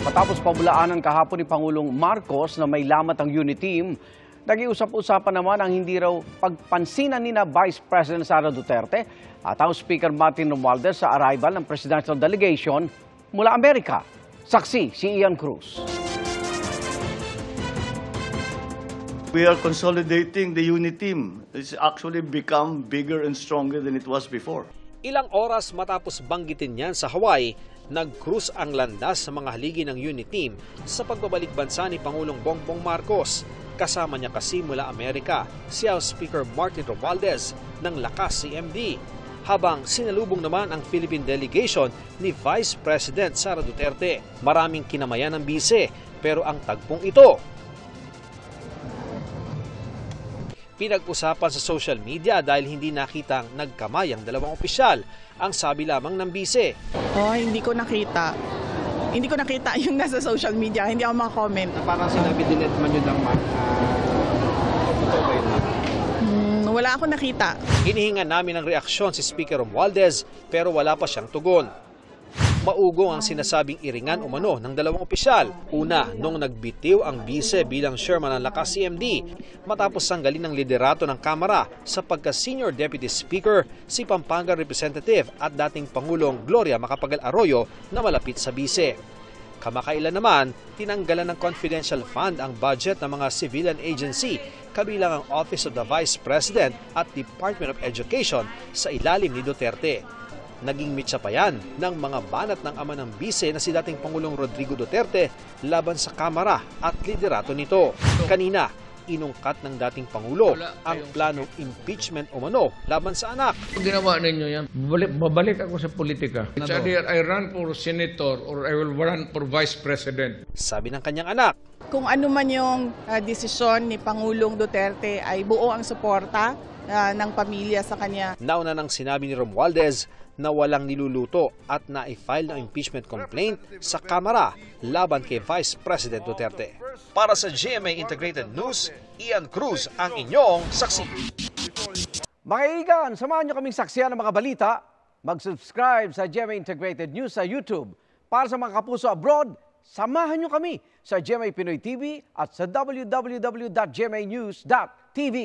Matapos pabulaanan kahapon ni Pangulong Marcos na may lamat ang unit team, nag-iusap-usapan naman ang hindi raw pagpansinan ni na Vice President Sara Duterte at House Speaker Martin Romualdez sa arrival ng presidential delegation mula Amerika. Saksi si Ian Cruz. We are consolidating the unit team. It's actually become bigger and stronger than it was before. Ilang oras matapos banggitin niyan sa Hawaii, nag-cruise ang landas sa mga haligi ng unit team sa pagbabalik bansa ni Pangulong Bongbong Marcos. Kasama niya kasi mula Amerika si House Speaker Martin Romualdez ng Lakas CMD. Habang sinalubong naman ang Philippine delegation ni Vice President Sara Duterte. Maraming kinamayan ng bise, pero ang tagpong ito pinag-usapan sa social media dahil hindi nakitang nagkamay ang dalawang opisyal. Ang sabi lamang ng bise. Hindi ko nakita. Hindi ko nakita yung nasa social media. Hindi ako makakomment. Parang sinabi din at man yun lang, totoo ba yun? Wala akong nakita. Hinihingan namin ng reaksyon si Speaker Romualdez pero wala pa siyang tugon. Maugong ang sinasabing iringan umano ng dalawang opisyal. Una, nung nagbitiw ang bise bilang chairman ng Lakas CMD matapos sanggalin ng liderato ng Kamara sa pagka-Senior Deputy Speaker si Pampanga Representative at dating Pangulong Gloria Macapagal Arroyo na malapit sa bise. Kamakailan naman, tinanggalan ng confidential fund ang budget ng mga civilian agency kabilang ang Office of the Vice President at Department of Education sa ilalim ni Duterte. Naging mitsa pa yan ng mga banat ng ama ng bise na si dating Pangulong Rodrigo Duterte laban sa Kamara at liderato nito. Kanina, inungkat ng dating Pangulo ang planong impeachment umano laban sa anak. Ginawa ninyo yan, babalik ako sa politika. It's either I run for senator or I will run for vice president. Sabi ng kanyang anak. Kung ano man yung desisyon ni Pangulong Duterte ay buo ang suporta ng pamilya sa kanya. Nauna nang sinabi ni Romualdez na walang niluluto at na-file ng impeachment complaint sa Kamara laban kay Vice President Duterte. Para sa GMA Integrated News, Ian Cruz ang inyong saksi. Mga igan, samahan niyo kaming saksiyan ng mga balita. Mag-subscribe sa GMA Integrated News sa YouTube. Para sa mga kapuso abroad, samahan niyo kami sa GMA Pinoy TV at sa www.gmanews.tv.